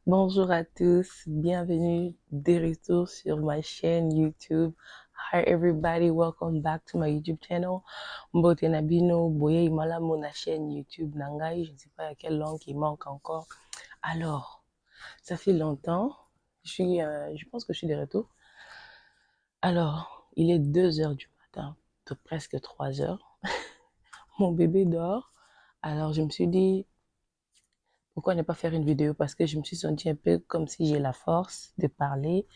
Bonjour à tous, bienvenue de retour sur ma chaîne YouTube. Hi everybody, welcome back to my YouTube channel. Mbote Nabino, Boye Imalamu na chaîne YouTube Nangai, je ne sais pas à quelle langue il manque encore. Alors, ça fait longtemps, je pense que je suis de retour. Alors, il est 2 heures du matin, presque 3 heures. Mon bébé dort. Alors, je me suis dit, pourquoi ne pas faire une vidéo? Parce que je me suis sentie un peu comme si j'ai la force de parler.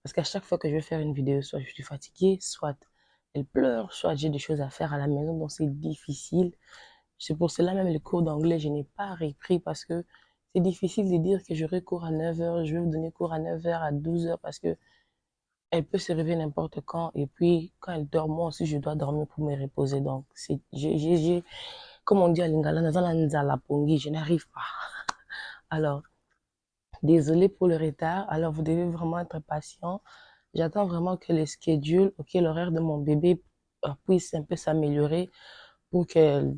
Parce qu'à chaque fois que je vais faire une vidéo, soit je suis fatiguée, soit elle pleure, soit j'ai des choses à faire à la maison, donc c'est difficile. C'est pour cela même le cours d'anglais, je n'ai pas repris parce que c'est difficile de dire que j'aurai cours à 9 heures, je vais vous donner cours à 9 heures, à 12 heures parce que elle peut se réveiller n'importe quand et puis quand elle dort, moi aussi je dois dormir pour me reposer. Donc comme on dit à Lingala, je n'arrive pas. Alors, désolée pour le retard. Alors, vous devez vraiment être patient. J'attends vraiment que le schedule, ok, l'horaire de mon bébé puisse un peu s'améliorer pour que,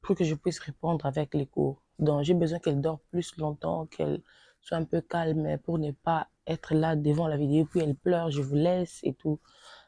pour que je puisse répondre avec les cours. Donc, j'ai besoin qu'elle dort plus longtemps, qu'elle soit un peu calme pour ne pas être là devant la vidéo, puis elle pleure, je vous laisse et tout.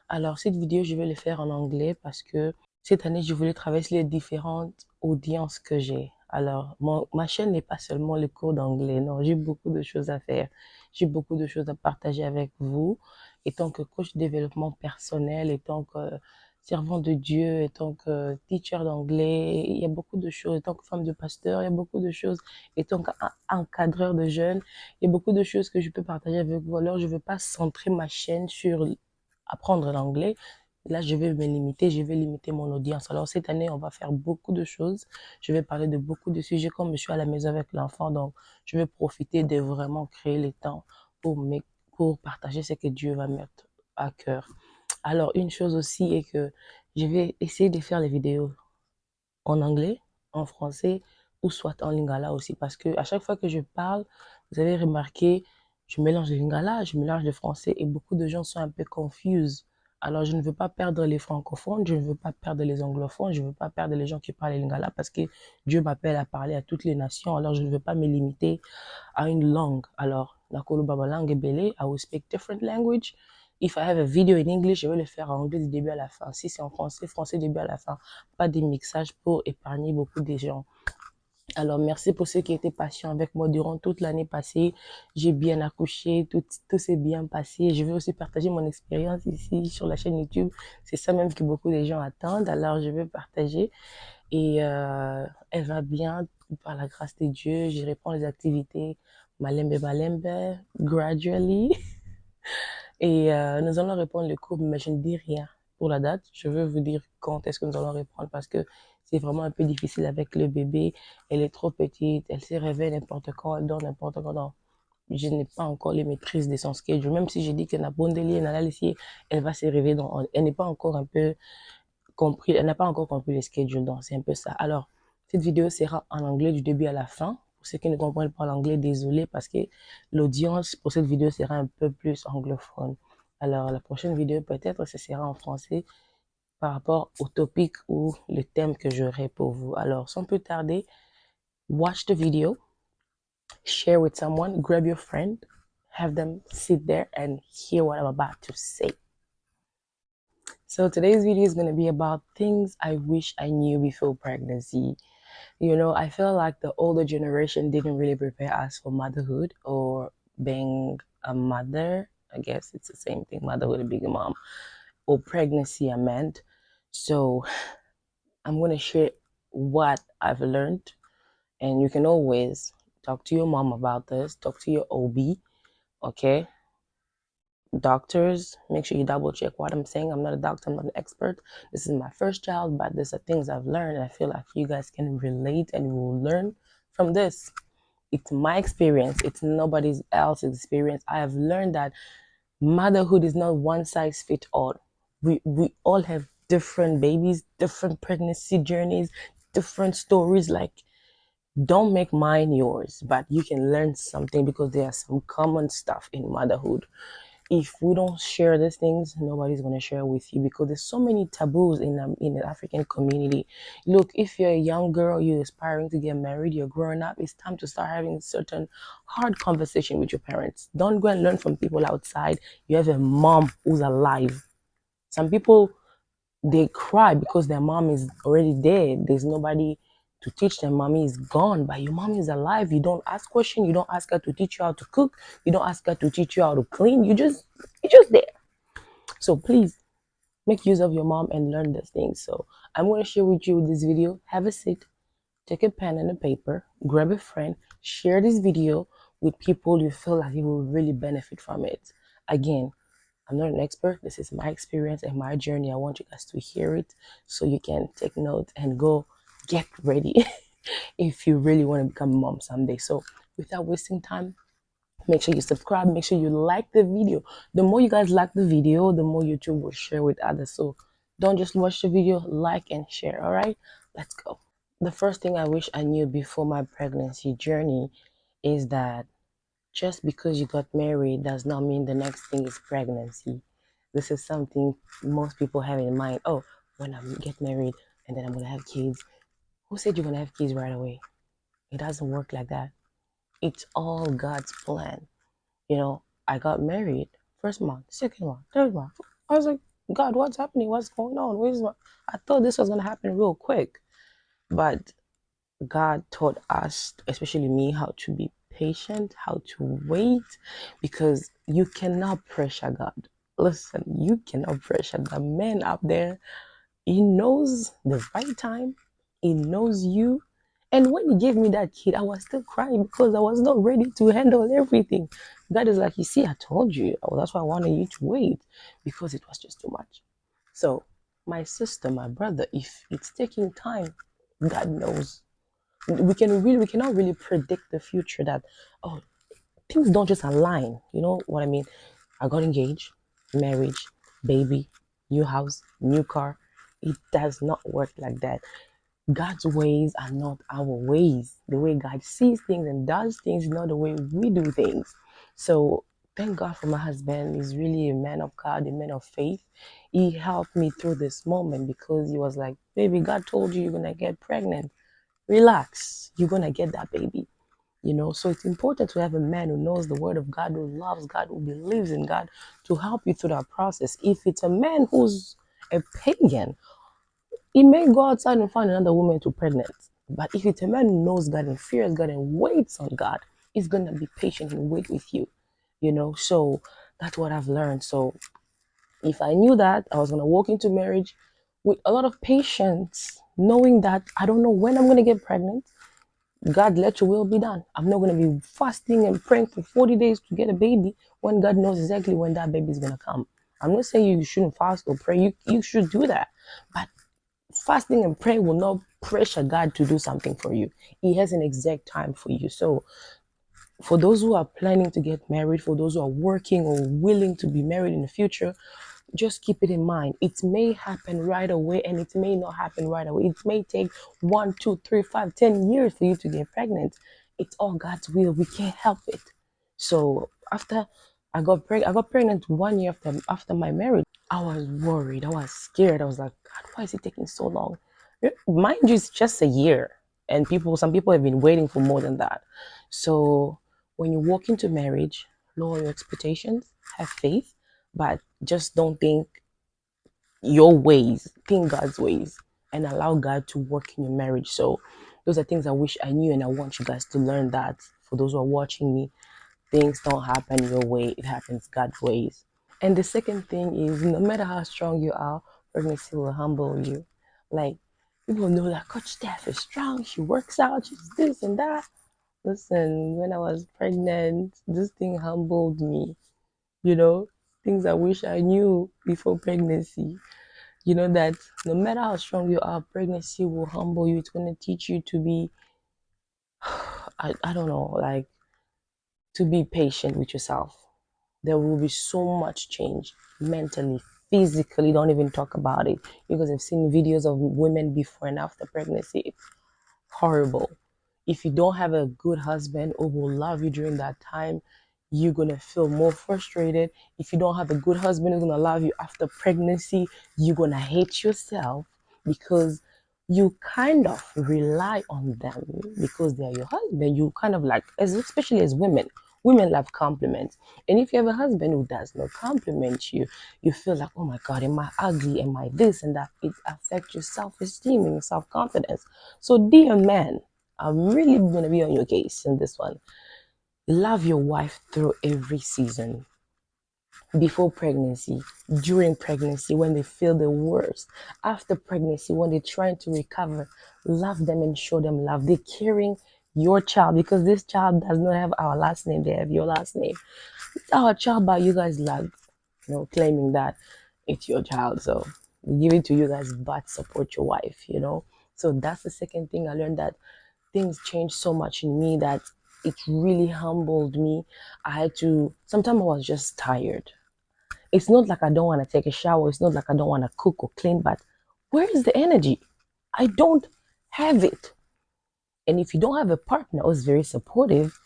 Alors, cette vidéo, je vais le faire en anglais parce que cette année, je voulais traverser les différentes audiences que j'ai. Alors, ma chaîne n'est pas seulement le cours d'anglais, non, j'ai beaucoup de choses à faire. J'ai beaucoup de choses à partager avec vous. Étant que coach de développement personnel, étant que servant de Dieu, étant que teacher d'anglais, il y a beaucoup de choses. Étant que femme de pasteur, il y a beaucoup de choses. Étant qu'encadreur de jeunes, il y a beaucoup de choses que je peux partager avec vous. Alors, je ne veux pas centrer ma chaîne sur apprendre l'anglais. Là, je vais me limiter, je vais limiter mon audience. Alors, cette année, on va faire beaucoup de choses. Je vais parler de beaucoup de sujets comme je suis à la maison avec l'enfant. Donc, je vais profiter de vraiment créer le temps pour partager ce que Dieu va mettre à cœur. Alors, une chose aussi est que je vais essayer de faire les vidéos en anglais, en français ou soit en lingala aussi. Parce que à chaque fois que je parle, vous avez remarqué, je mélange le lingala, je mélange le français et beaucoup de gens sont un peu confus. Alors, je ne veux pas perdre les francophones, je ne veux pas perdre les anglophones, je ne veux pas perdre les gens qui parlent le lingala parce que Dieu m'appelle à parler à toutes les nations. Alors, je ne veux pas me limiter à une langue. Alors, la Baba langue est belé, I will speak different language. If I have a video in English, je vais le faire en anglais du début à la fin. Si c'est en français, français du début à la fin. Pas des mixages pour épargner beaucoup de gens. Alors, merci pour ceux qui étaient patients avec moi durant toute l'année passée. J'ai bien accouché, tout s'est bien passé. Je vais aussi partager mon expérience ici sur la chaîne YouTube. C'est ça même que beaucoup de gens attendent. Alors, je vais partager. Et elle va bien par la grâce de Dieu. Je reprends les activités malembe malembe, gradually. Et nous allons reprendre le cours, mais je ne dis rien pour la date. Je veux vous dire quand est-ce que nous allons reprendre parce que c'est vraiment un peu difficile avec le bébé. Elle est trop petite, elle se réveille n'importe quand, elle dort n'importe quand. Non, je n'ai pas encore les maîtrises de son schedule. Même si je dis qu'elle n'a pas de lien, elle va se réveiller. Donc, elle n'est pas encore un peu compris, elle n'a pas encore compris le schedule. Donc, c'est un peu ça. Alors, cette vidéo sera en anglais du début à la fin. Pour ceux qui ne comprennent pas l'anglais, désolé parce que l'audience pour cette vidéo sera un peu plus anglophone. Alors, la prochaine vidéo, peut-être, ce sera en français par rapport au topic ou le thème que j'aurai pour vous. Alors, sans plus tarder, watch the video, share with someone, grab your friend, have them sit there and hear what I'm about to say. So today's video is going to be about things I wish I knew before pregnancy. You know, I feel like the older generation didn't really prepare us for motherhood or being a mother. I guess it's the same thing, motherhood and being a mom, or pregnancy, I meant. So I'm going to share what I've learned, and you can always talk to your mom about this, talk to your OB, okay? Doctors, make sure you double check what I'm saying. I'm not a doctor, I'm not an expert. This is my first child, but these are things I've learned. I feel like you guys can relate and will learn from this. It's my experience, it's nobody else's experience. I have learned that motherhood is not one size fit all. We all have different babies, different pregnancy journeys, different stories. Like, don't make mine yours, but you can learn something because there are some common stuff in motherhood. If we don't share these things, nobody's going to share with you, because there's so many taboos in the African community. Look, if you're a young girl, you're aspiring to get married, you're growing up, it's time to start having certain hard conversation with your parents. Don't go and learn from people outside. You have a mom who's alive. Some people, they cry because their mom is already dead. There's nobody to teach them. Mommy is gone, but your mom is alive. You don't ask questions. You don't ask her to teach you how to cook. You don't ask her to teach you how to clean. You're just there. So please make use of your mom and learn these things. So I'm going to share with you this video. Have a seat, take a pen and a paper, grab a friend, share this video with people you feel like you will really benefit from it. Again, I'm not an expert. This is my experience and my journey. I want you guys to hear it so you can take note and go get ready if you really want to become a mom someday. So without wasting time, make sure you subscribe, make sure you like the video. The more you guys like the video, the more YouTube will share with others. So don't just watch the video, like and share. All right, let's go. The first thing I wish I knew before my pregnancy journey is that just because you got married does not mean the next thing is pregnancy. This is something most people have in mind. Oh, when I get married and then I'm going to have kids. Who said you're going to have kids right away? It doesn't work like that. It's all God's plan. I got married first month, second month, third month. I was like, God, what's happening? What's going on? I thought this was going to happen real quick. But God taught us, especially me, how to be patient, how to wait, because you cannot pressure God. Listen, you cannot pressure the man up there. He knows the right time. He knows you. And when he gave me that kid, I was still crying because I was not ready to handle everything. God is like, you see, I told you. Oh, that's why I wanted you to wait, because it was just too much. So, my sister, my brother, if it's taking time, God knows. We cannot really predict the future. That, oh, things don't just align. You know what I mean? I got engaged, marriage, baby, new house, new car. It does not work like that. God's ways are not our ways. The way God sees things and does things is not the way we do things. So thank God for my husband. He's really a man of God, a man of faith. He helped me through this moment, because he was like, baby, God told you you're gonna get pregnant. Relax, you're gonna get that baby. So it's important to have a man who knows the word of God, who loves God, who believes in God, to help you through that process. If it's a man who's a pagan, he may go outside and find another woman to pregnant. But if it's a man who knows God and fears God and waits on God, he's gonna be patient and wait with you. So that's what I've learned. So if I knew that, I was gonna walk into marriage with a lot of patience, knowing that I don't know when I'm gonna get pregnant. God, let your will be done. I'm not going to be fasting and praying for 40 days to get a baby when God knows exactly when that baby is going to come. I'm not saying you shouldn't fast or pray. You should do that. But fasting and praying will not pressure God to do something for you. He has an exact time for you. So for those who are planning to get married, for those who are working or willing to be married in the future, just keep it in mind. It may happen right away and it may not happen right away. It may take 1, 2, 3, 5, 10 years for you to get pregnant. It's all God's will. We can't help it. So after I got pregnant 1 year after my marriage. I was worried. I was scared. I was like, God, why is it taking so long? Mind you, it's just a year. And some people have been waiting for more than that. So when you walk into marriage, lower your expectations, have faith, but just don't think your ways, think God's ways, and allow God to work in your marriage. So those are things I wish I knew, and I want you guys to learn that. For those who are watching me, things don't happen your way, it happens God's ways. And the second thing is, no matter how strong you are, pregnancy will humble you. Like, people know that Coach Steph is strong, she works out, she's this and that. Listen, when I was pregnant, this thing humbled me, you know, things I wish I knew before pregnancy. That no matter how strong you are, pregnancy will humble you. It's going to teach you to be, I don't know, like, to be patient with yourself. There will be so much change mentally, physically. Don't even talk about it. You guys have seen videos of women before and after pregnancy. It's horrible. If you don't have a good husband who will love you during that time, you're gonna feel more frustrated. If you don't have a good husband who's gonna love you after pregnancy, you're gonna hate yourself because you kind of rely on them because they're your husband. You kind of like, especially as women love compliments. And if you have a husband who does not compliment you, you feel like, oh my God, am I ugly? Am I this and that? It affects your self-esteem and your self-confidence. So, dear man, I'm really gonna be on your case in this one. Love your wife through every season, before pregnancy, during pregnancy, when they feel the worst, after pregnancy, when they're trying to recover. Love them and show them love. They're carrying your child because this child does not have our last name, they have your last name. It's our child, but you guys love, claiming that it's your child. So we give it to you guys, but support your wife, So that's the second thing I learned, that things changed so much in me that it really humbled me. I had to, sometimes I was just tired. It's not like I don't want to take a shower. It's not like I don't want to cook or clean, but where is the energy? I don't have it. And if you don't have a partner who's very supportive,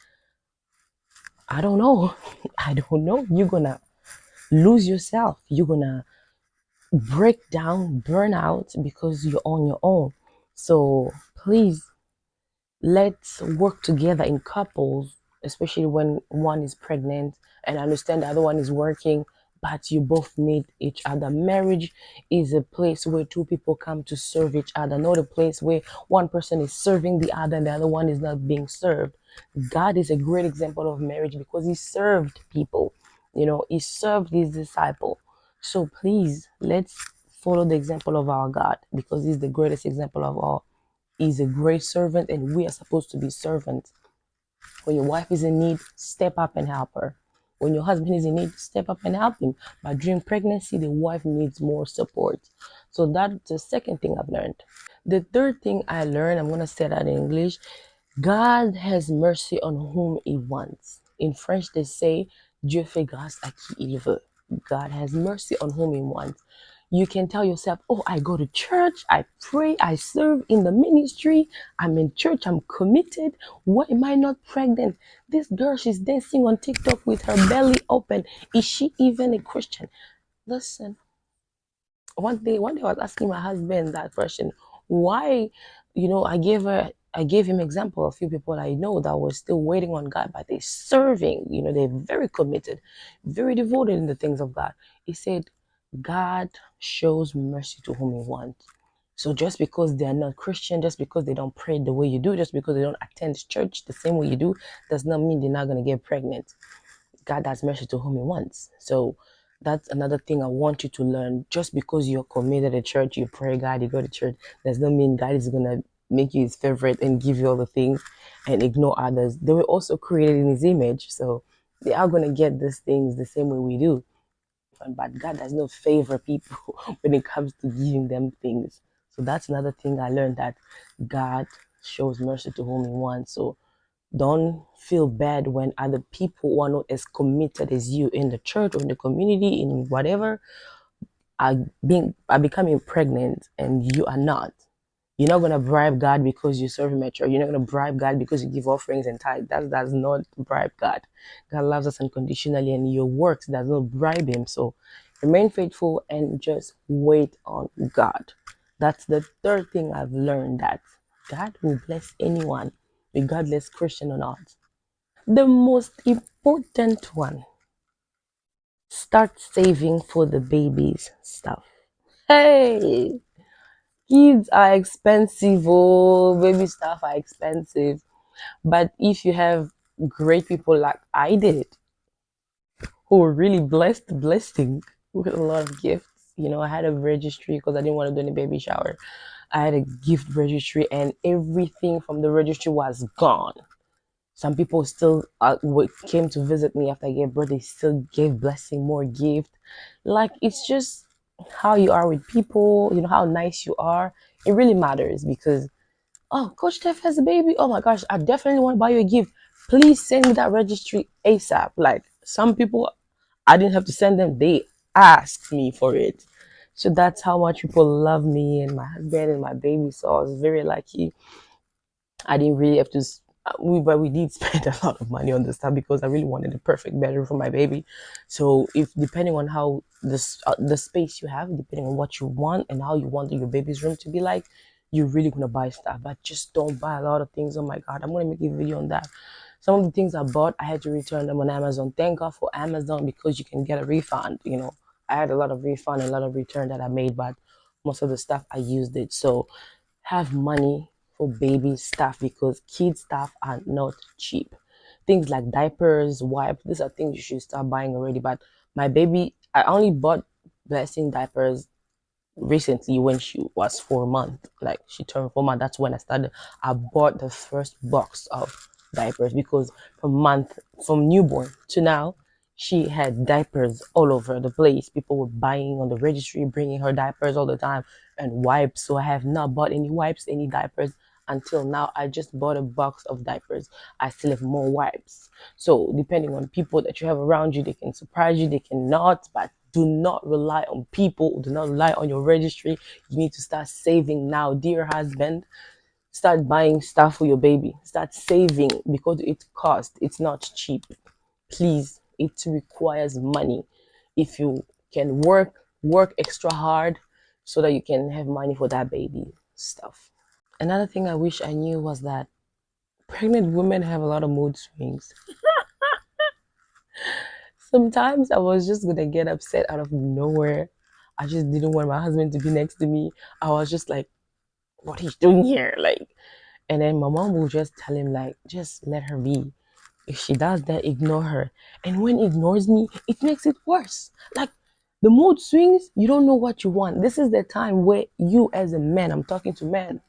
I don't know. I don't know. You're going to lose yourself. You're going to break down, burn out because you're on your own. So please, let's work together in couples, especially when one is pregnant and I understand the other one is working, but you both need each other. Marriage is a place where two people come to serve each other, not a place where one person is serving the other and the other one is not being served. God is a great example of marriage because he served people, he served his disciple. So please, let's follow the example of our God because he's the greatest example of all. Is a great servant, and we are supposed to be servants. When your wife is in need, step up and help her. When your husband is in need, step up and help him. But during pregnancy, the wife needs more support. So that's the second thing I've learned. The third thing I learned, I'm going to say that in English. God has mercy on whom he wants. In French, they say, Dieu fait grâce à qui il veut. God has mercy on whom he wants. You can tell yourself, oh, I go to church, I pray, I serve in the ministry, I'm in church, I'm committed. Why am I not pregnant? This girl, she's dancing on TikTok with her belly open. Is she even a Christian? Listen, one day I was asking my husband that question. Why, I gave him example of a few people I know that were still waiting on God, but they're serving, they're very committed, very devoted in the things of God. He said, God shows mercy to whom he wants. So just because they're not Christian, just because they don't pray the way you do, just because they don't attend church the same way you do, does not mean they're not gonna get pregnant. God has mercy to whom he wants. So that's another thing I want you to learn. Just because you're committed to church, you pray God, you go to church, does not mean God is gonna make you his favorite and give you all the things and ignore others. They were also created in his image, so they are gonna get these things the same way we do. But God does not favor people when it comes to giving them things. So that's another thing I learned, that God shows mercy to whom he wants. So don't feel bad when other people who are not as committed as you in the church or in the community, in whatever, are becoming pregnant and you are not. You're not gonna bribe God because you serve him at church. You're not gonna bribe God because you give offerings and tithe. That does not bribe God. God loves us unconditionally, and your works does not bribe him. So remain faithful and just wait on God. That's the third thing I've learned, that God will bless anyone, regardless Christian or not. The most important one, start saving for the babies stuff. Hey, kids are expensive. Oh, baby stuff are expensive. But if you have great people like I did, who were really blessing with a lot of gifts, I had a registry because I didn't want to do any baby shower. I had a gift registry, and everything from the registry was gone. Some people still came to visit me after I gave birth. They still gave blessing, more gift. Like, it's just how you are with people, how nice you are. It really matters because, oh, Coach Steph has a baby. Oh my gosh, I definitely want to buy you a gift. Please send me that registry ASAP. Like, some people, I didn't have to send them. They asked me for it. So that's how much people love me and my husband and my baby. So I was very lucky. I didn't really have to But we did spend a lot of money on this stuff because I really wanted the perfect bedroom for my baby. So if depending on how the space you have, depending on what you want and how you want your baby's room to be like, you're really gonna buy stuff. But just don't buy a lot of things. Oh my god, I'm gonna make a video on that. Some of the things I bought, I had to return them on Amazon. Thank God for Amazon because you can get a refund. I had a lot of refund, a lot of return that I made, but most of the stuff I used it. So have money for baby stuff because kids stuff are not cheap. Things like diapers, wipes, these are things you should start buying already. But my baby, I only bought Blessing diapers recently when she was 4 months. Like she turned 4 months. That's when I bought the first box of diapers because from newborn to now, she had diapers all over the place. People were buying on the registry, bringing her diapers all the time, and wipes. So I have not bought any wipes, any diapers until now. I just bought a box of diapers. I still have more wipes. So depending on people that you have around you, they can surprise you, they cannot, but do not rely on people. Do not rely on your registry. You need to start saving now, dear husband. Start buying stuff for your baby. Start saving because it costs. It's not cheap. Please, it requires money. If you can work extra hard so that you can have money for that baby stuff. Another thing I wish I knew was that pregnant women have a lot of mood swings. Sometimes I was just gonna get upset out of nowhere. I just didn't want my husband to be next to me. I was just like, what he's doing here? Like, and then my mom will just tell him, like, just let her be. If she does that, ignore her. And when he ignores me, it makes it worse. Like the mood swings, you don't know what you want. This is the time where you as a man, I'm talking to men,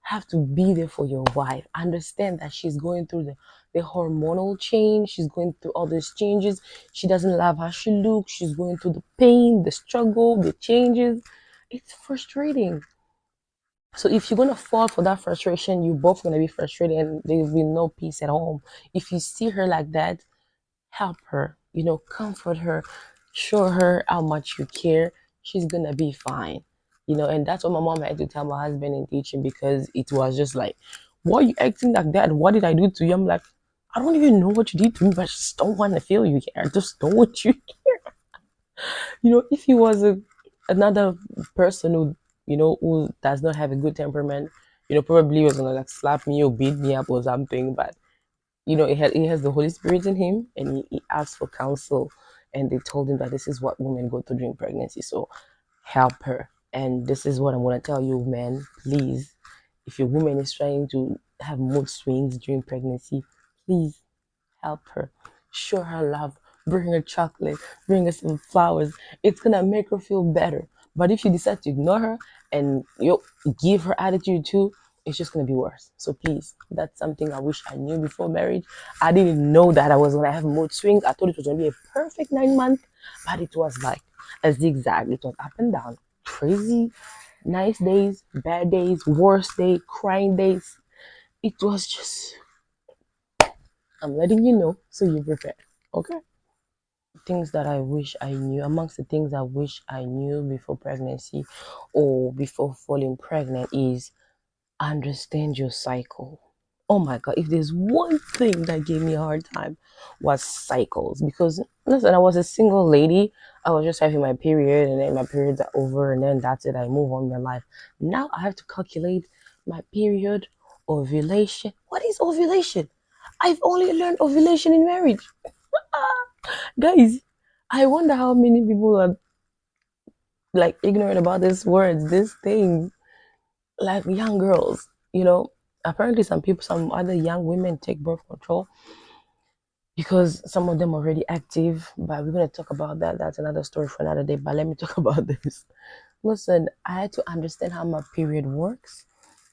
have to be there for your wife. Understand that she's going through the hormonal change. She's going through all these changes. She doesn't love how she looks. She's going through the pain, the struggle, the changes. It's frustrating. So if you're gonna fall for that frustration, you both gonna be frustrated and there will be no peace at home. If you see her like that, help her, comfort her, show her how much you care. She's gonna be fine. And that's what my mom had to tell my husband in teaching because it was just like, why are you acting like that? What did I do to you? I'm like, I don't even know what you did to me, but I just don't want to feel you here. I just don't want you. If he was another person who does not have a good temperament, probably was gonna like slap me or beat me up or something. But he has the Holy Spirit in him, and he asked for counsel, and they told him that this is what women go through during pregnancy. So help her. And this is what I'm gonna tell you, men. Please, if your woman is trying to have mood swings during pregnancy, please help her. Show her love. Bring her chocolate. Bring her some flowers. It's gonna make her feel better. But if you decide to ignore her and you give her attitude too, it's just gonna be worse. So please, that's something I wish I knew before marriage. I didn't know that I was gonna have mood swings. I thought it was gonna be a perfect 9 months, but it was like a zigzag. It was up and down, crazy, nice days, bad days, worst day, crying days. It was just, I'm letting you know so you prepare. Okay. Things that I wish I knew, amongst the things I wish I knew before pregnancy or before falling pregnant is understand your cycle. Oh my god, if there's one thing that gave me a hard time was cycles. Because listen, I was a single lady. I was just having my period and then my periods are over and then that's it. I move on with my life. Now I have to calculate my period, ovulation. What is ovulation? I've only learned ovulation in marriage. Guys, I wonder how many people are like ignorant about these words, these things, like young girls. Apparently some other young women take birth control because some of them are already active, but we're going to talk about that. That's another story for another day, but let me talk about this. Listen, I had to understand how my period works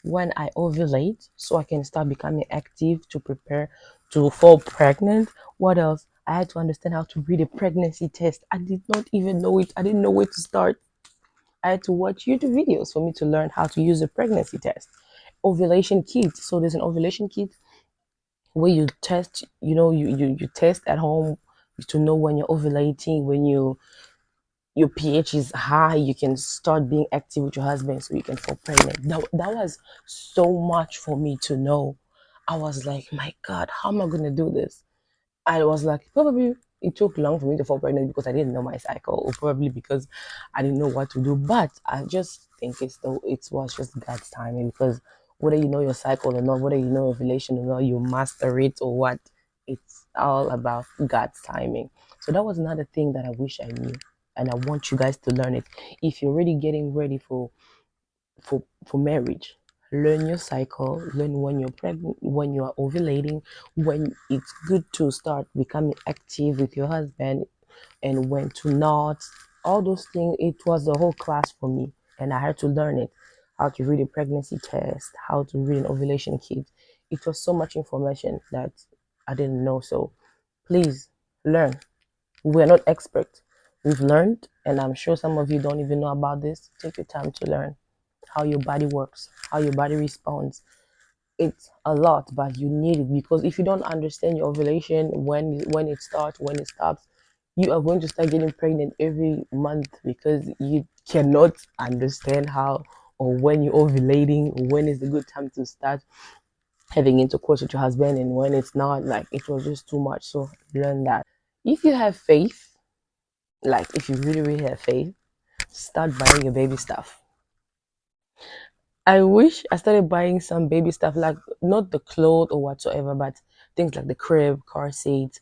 when I ovulate so I can start becoming active to prepare to fall pregnant. What else? I had to understand how to read a pregnancy test. I did not even know it. I didn't know where to start. I had to watch YouTube videos for me to learn how to use a pregnancy test. Ovulation kit. So there's an ovulation kit where you test, you test at home to know when you're ovulating, when your pH is high, you can start being active with your husband so you can fall pregnant. That was so much for me to know. I was like, my God, how am I gonna do this? I was like, probably it took long for me to fall pregnant because I didn't know my cycle, or probably because I didn't know what to do. But I just think it was just God's timing, because whether you know your cycle or not, whether you know your relation or not, you master it or what, it's all about God's timing. So that was another thing that I wish I knew, and I want you guys to learn it. If you're already getting ready for marriage, learn your cycle, learn when you're pregnant, when you are ovulating, when it's good to start becoming active with your husband, and when to not. All those things, it was the whole class for me, and I had to learn it. How to read a pregnancy test, how to read an ovulation kit. It was so much information that I didn't know. So please learn. We're not experts. We've learned, and I'm sure some of you don't even know about this. Take your time to learn how your body works, how your body responds. It's a lot, but you need it, because if you don't understand your ovulation, when it starts, when it stops, you are going to start getting pregnant every month, because you cannot understand how or when you're ovulating, when is the good time to start having intercourse with your husband and when it's not. Like, it was just too much. So learn that. If you have faith, like if you really, really have faith, start buying your baby stuff. I wish I started buying some baby stuff, like not the clothes or whatsoever, but things like the crib, car seats,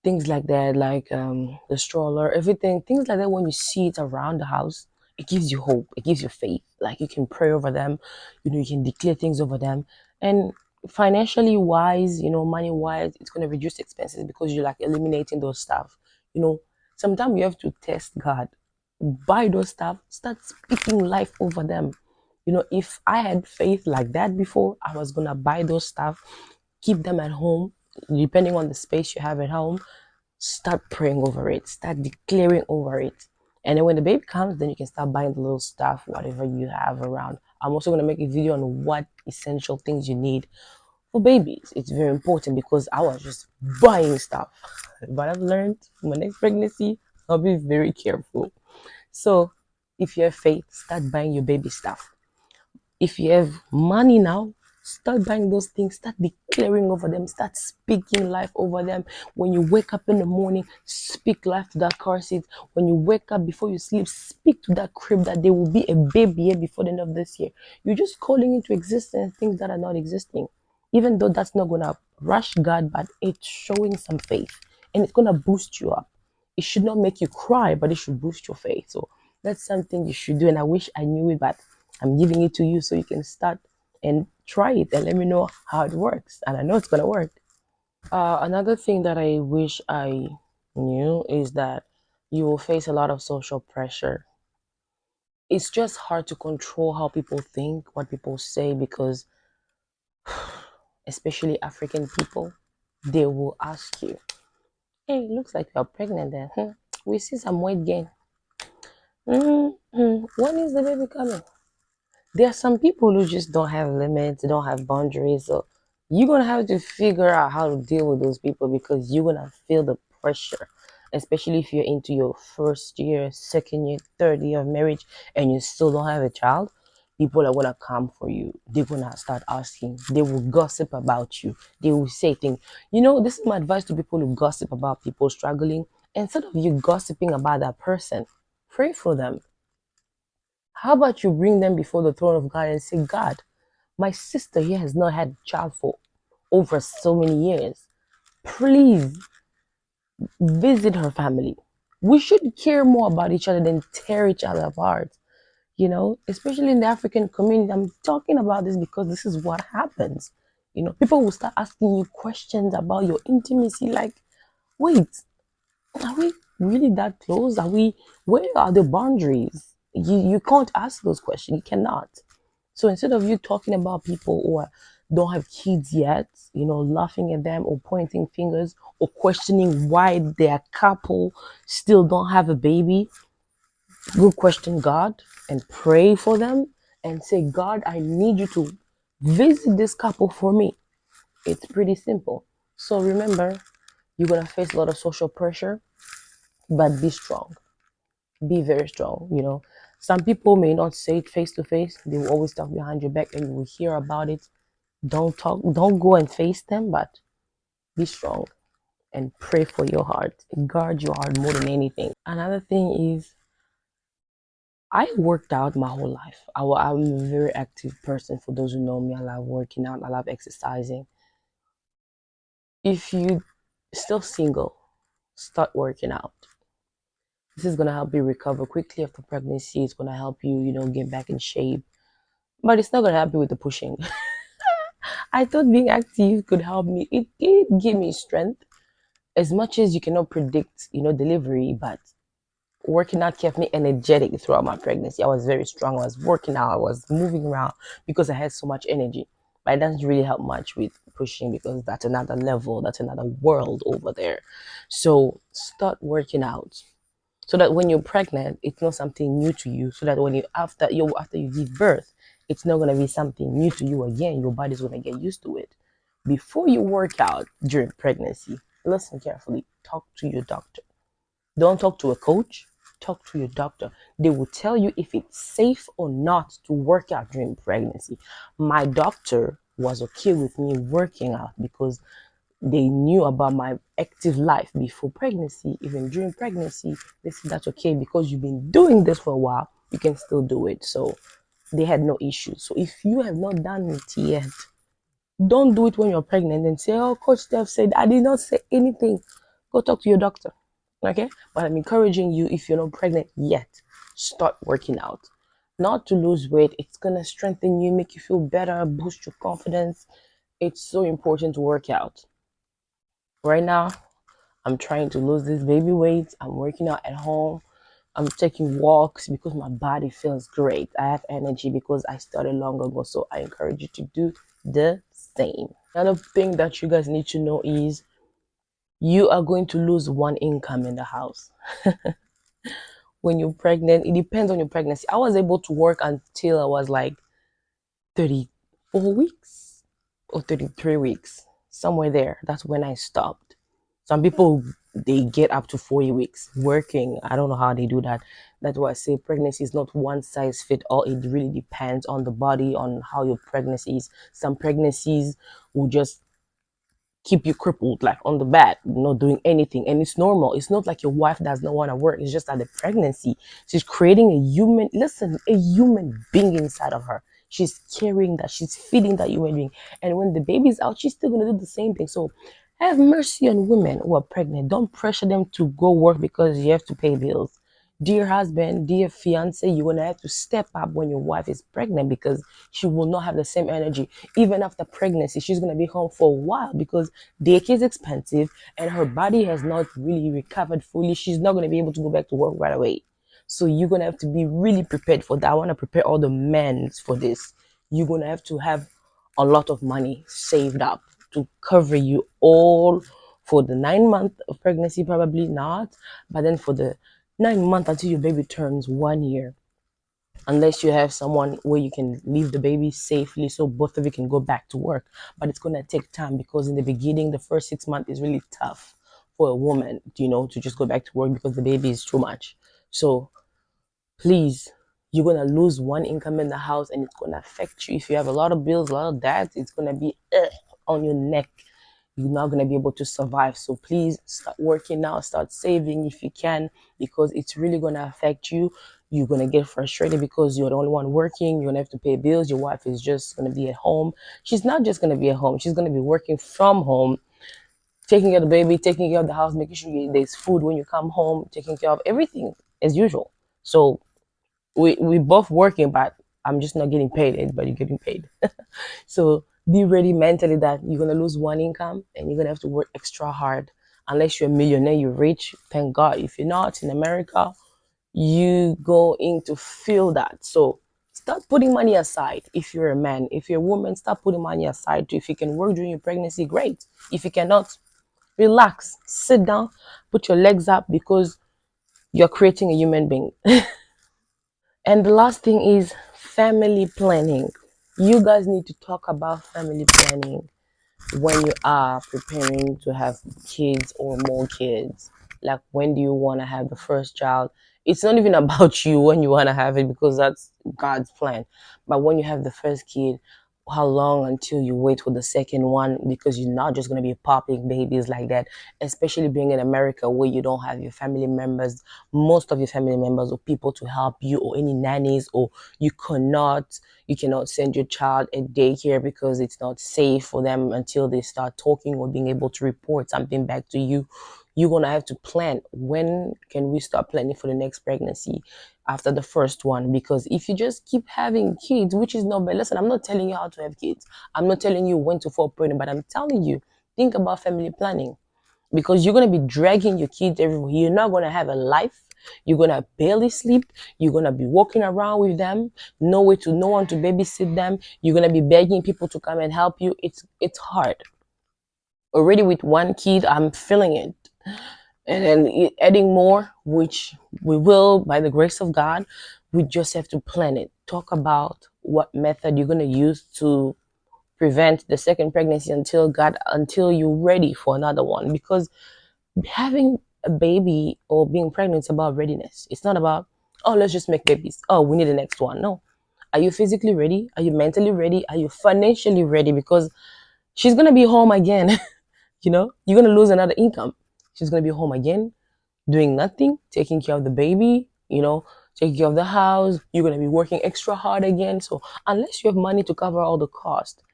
things like that, like the stroller, everything, things like that. When you see it around the house, it gives you hope, it gives you faith. Like, you can pray over them, you can declare things over them. And financially wise, money wise, it's going to reduce expenses, because you're like eliminating those stuff. you know Sometimes you have to test God. Buy those stuff, start speaking life over them. If I had faith like that before, I was gonna buy those stuff, keep them at home, depending on the space you have at home. Start praying over it, start declaring over it. And then when the baby comes, then you can start buying the little stuff, whatever you have around. I'm also going to make a video on what essential things you need for babies. It's very important, because I was just buying stuff. But I've learned for my next pregnancy, I'll be very careful. So if you have faith, start buying your baby stuff. If you have money now, start buying those things, start declaring over them, start speaking life over them. When you wake up in the morning, speak life to that car seat. When you wake up before you sleep, speak to that crib that there will be a baby here before the end of this year. You're just calling into existence things that are not existing. Even though that's not gonna rush God, but it's showing some faith, and it's gonna boost you up. It should not make you cry, but it should boost your faith. So that's something you should do. And I wish I knew it, but I'm giving it to you so you can start and try it and let me know how it works. And I know it's gonna work. Another thing that I wish I knew is that you will face a lot of social pressure. It's just hard to control how people think, what people say, because especially African people, they will ask you, "Hey, looks like you're pregnant then. We see some weight gain. When is the baby coming?" There are some people who just don't have limits, don't have boundaries. So you're gonna have to figure out how to deal with those people, because you're gonna feel the pressure, especially if you're into your first year, second year, third year of marriage, and you still don't have a child. People are gonna come for you. They're gonna start asking. They will gossip about you. They will say things. This is my advice to people who gossip about people struggling. Instead of you gossiping about that person, pray for them. How about you bring them before the throne of God and say, "God, my sister here has not had a child for over so many years. Please visit her family." We should care more about each other than tear each other apart. Especially in the African community. I'm talking about this because this is what happens. People will start asking you questions about your intimacy. Like, wait, are we really that close? Where are the boundaries? You can't ask those questions. You cannot. So instead of you talking about people who don't have kids yet, laughing at them or pointing fingers or questioning why their couple still don't have a baby, go question God and pray for them and say, "God, I need you to visit this couple for me." It's pretty simple. So remember, you're going to face a lot of social pressure, but be strong. Be very strong. Some people may not say it face to face. They will always talk behind your back, and you will hear about it. Don't talk, don't go and face them, but be strong and pray for your heart. Guard your heart more than anything. Another thing is, I worked out my whole life. I'm a very active person. For those who know me, I love working out, I love exercising. If you still single, start working out. This is gonna help you recover quickly after pregnancy. It's gonna help you, get back in shape. But it's not gonna help you with the pushing. I thought being active could help me. It did give me strength. As much as you cannot predict, delivery, but working out kept me energetic throughout my pregnancy. I was very strong. I was working out. I was moving around because I had so much energy. But it doesn't really help much with pushing because that's another level. That's another world over there. So start working out so that when you're pregnant, it's not something new to you. So that when you give birth, it's not gonna be something new to you again. Your body's gonna get used to it. Before you work out during pregnancy, listen carefully. Talk to your doctor. Don't talk to a coach. Talk to your doctor. They will tell you if it's safe or not to work out during pregnancy. My doctor was okay with me working out because they knew about my active life before pregnancy. Even during pregnancy, they said that's okay because you've been doing this for a while. You can still do it. So they had no issues. So if you have not done it yet, don't do it when you're pregnant and say, "Oh, Coach Steph said I did not say anything." Go talk to your doctor. Okay? But I'm encouraging you, if you're not pregnant yet, start working out. Not to lose weight, it's gonna strengthen you, make you feel better, boost your confidence. It's so important to work out. Right now, I'm trying to lose this baby weight. I'm working out at home. I'm taking walks because my body feels great. I have energy because I started long ago. So I encourage you to do the same. Another thing that you guys need to know is you are going to lose one income in the house. When you're pregnant, it depends on your pregnancy. I was able to work until I was like 34 weeks or 33 weeks, somewhere there. That's when I stopped. Some people, they get up to 40 weeks working. I don't know how they do that. That's why I say pregnancy is not one size fit all. It really depends on the body, on how your pregnancy is. Some pregnancies will just keep you crippled, like on the bed, not doing anything. And it's normal. It's not like your wife does not want to work. It's just that the pregnancy, she's creating a human being inside of her. She's carrying that, she's feeding that human being. And when the baby's out, she's still going to do the same thing. So have mercy on women who are pregnant. Don't pressure them to go work because you have to pay bills. Dear husband, dear fiance, you're going to have to step up when your wife is pregnant because she will not have the same energy. Even after pregnancy, she's going to be home for a while because daycare is expensive and her body has not really recovered fully. She's not going to be able to go back to work right away. So you're going to have to be really prepared for that. I want to prepare all the men for this. You're going to have a lot of money saved up to cover you all for the 9 month of pregnancy, probably not, but then for the 9 month until your baby turns 1 year, unless you have someone where you can leave the baby safely so both of you can go back to work. But it's going to take time because in the beginning, the first 6 months is really tough for a woman, to just go back to work because the baby is too much. So please, you're going to lose one income in the house and it's going to affect you. If you have a lot of bills, a lot of debt, it's going to be on your neck. You're not going to be able to survive. So please start working now, start saving if you can, because it's really going to affect you. You're going to get frustrated because you're the only one working. You're going to have to pay bills. Your wife is just going to be at home. She's not just going to be at home. She's going to be working from home, taking care of the baby, taking care of the house, making sure there's food when you come home, taking care of everything as usual. So we both working, but I'm just not getting paid, but you're getting paid. So be ready mentally that you're gonna lose one income and you're gonna have to work extra hard. Unless you're a millionaire, you're rich, thank God. If you're not in America, you going to feel that. So start putting money aside. If you're a man, if you're a woman, start putting money aside too. If you can work during your pregnancy, great. If you cannot, relax, sit down, put your legs up because you're creating a human being. And the last thing is family planning. You guys need to talk about family planning when you are preparing to have kids or more kids. Like, when do you want to have the first child? It's not even about you when you want to have it because that's God's plan. But when you have the first kid, how long until you wait for the second one, because you're not just going to be popping babies like that, especially being in America where you don't have your family members, most of your family members, or people to help you, or any nannies, or you cannot send your child a daycare because it's not safe for them until they start talking or being able to report something back to you. You're going to have to plan, when can we start planning for the next pregnancy after the first one? Because if you just keep having kids, which is not bad. Listen, I'm not telling you how to have kids, I'm not telling you when to fall pregnant, but I'm telling you, think about family planning, because you're going to be dragging your kids everywhere. You're not going to have a life. You're going to barely sleep. You're going to be walking around with them, no one to babysit them. You're going to be begging people to come and help you. It's hard already. With one kid, I'm feeling it, and then adding more, which we will by the grace of God. We just have to plan it. Talk about what method you're going to use to prevent the second pregnancy until you're ready for another one. Because having a baby or being pregnant is about readiness. It's not about, oh, let's just make babies, oh, we need the next one. No. Are you physically ready? Are you mentally ready? Are you financially ready? Because she's going to be home again. You're going to lose another income. She's going to be home again, doing nothing, taking care of the baby, taking care of the house. You're going to be working extra hard again. So unless you have money to cover all the cost,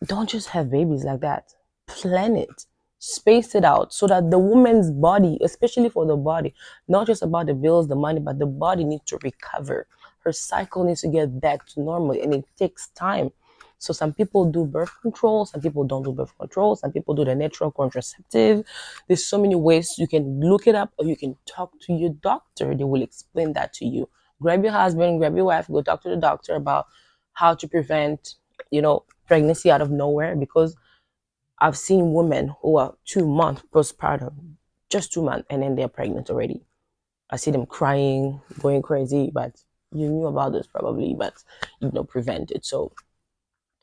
don't just have babies like that. Plan it, space it out, so that the woman's body, especially for the body, not just about the bills, the money, but the body needs to recover. Her cycle needs to get back to normal, and it takes time. So some people do birth control, some people don't do birth control, some people do the natural contraceptive. There's so many ways. You can look it up, or you can talk to your doctor. They will explain that to you. Grab your husband, grab your wife, go talk to the doctor about how to prevent, pregnancy out of nowhere. Because I've seen women who are 2 months postpartum, just 2 months, and then they're pregnant already. I see them crying, going crazy, but you knew about this probably, but prevent it. So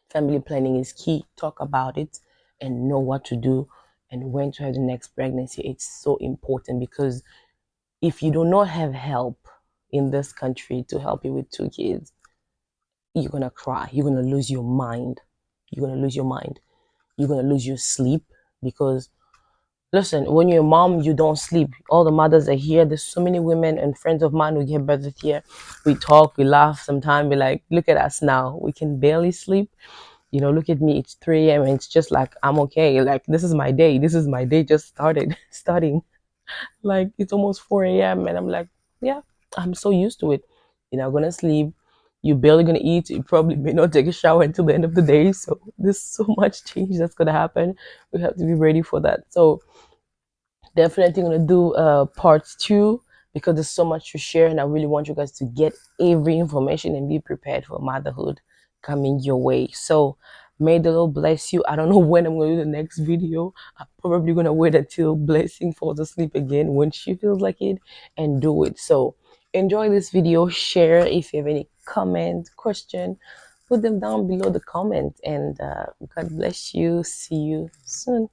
family planning is key. Talk about it and know what to do and when to have the next pregnancy. It's so important, because if you do not have help in this country to help you with 2 kids, you're gonna cry. You're gonna lose your mind. You're gonna lose your mind. You're gonna lose your sleep. Because listen, when you're a mom, you don't sleep. All the mothers are here. There's so many women and friends of mine who give birth here. We talk, we laugh sometimes. We're like, look at us now. We can barely sleep. Look at me. It's 3 a.m. and it's just like, I'm okay. Like, this is my day. This is my day just started, starting. Like, it's almost 4 a.m. and I'm like, yeah, I'm so used to it. You're not gonna sleep. You're barely gonna eat. You probably may not take a shower until the end of the day. So there's so much change that's gonna happen. We have to be ready for that. So definitely gonna do part 2, because there's so much to share, and I really want you guys to get every information and be prepared for motherhood coming your way. So may the Lord bless you. I don't know when I'm gonna do the next video. I'm probably gonna wait until Blessing falls asleep again when she feels like it, and do it. So enjoy this video, share. If you have any comment, question, put them down below the comment, and God bless you. See you soon.